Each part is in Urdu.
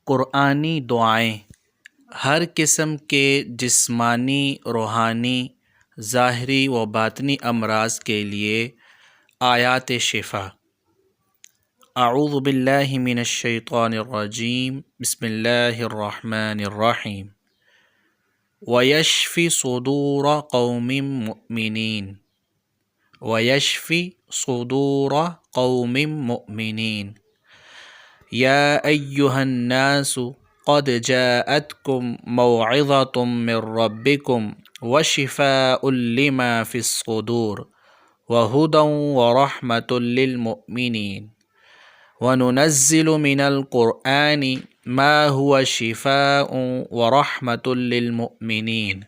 قرآنی دعائیں ہر قسم کے جسمانی، روحانی، ظاہری و باطنی امراض کے لیے آیات شفا۔ اعوذ باللہ من الشیطان الرجیم، بسم اللہ الرحمن الرحیم۔ وَيَشْفِ صُدُورَ قَوْمٍ مُؤْمِنِينَ وَيَشْفِ صُدُورَ قَوْمٍ مُؤْمِنِينَ يَا أَيُّهَا النَّاسُ قَدْ جَاءَتْكُمْ مَوْعِظَةٌ مِّن رَّبِّكُمْ وَشِفَاءٌ لِّمَا فِي الصُّدُورِ وَهُدًى وَرَحْمَةٌ لِّلْمُؤْمِنِينَ وَنُنَزِّلُ مِنَ الْقُرْآنِ مَا هُوَ شِفَاءٌ وَرَحْمَةٌ لِّلْمُؤْمِنِينَ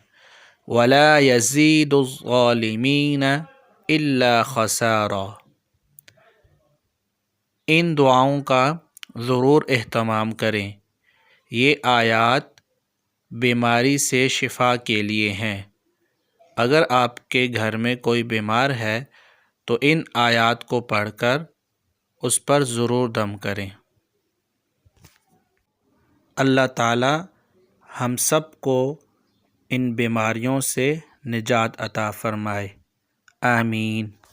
وَلَا يَزِيدُ الظَّالِمِينَ إِلَّا خَسَارًا۔ ان دعاؤں کا ضرور اہتمام کریں، یہ آیات بیماری سے شفا کے لیے ہیں۔ اگر آپ کے گھر میں کوئی بیمار ہے تو ان آیات کو پڑھ کر اس پر ضرور دم کریں۔ اللہ تعالی ہم سب کو ان بیماریوں سے نجات عطا فرمائے، آمین۔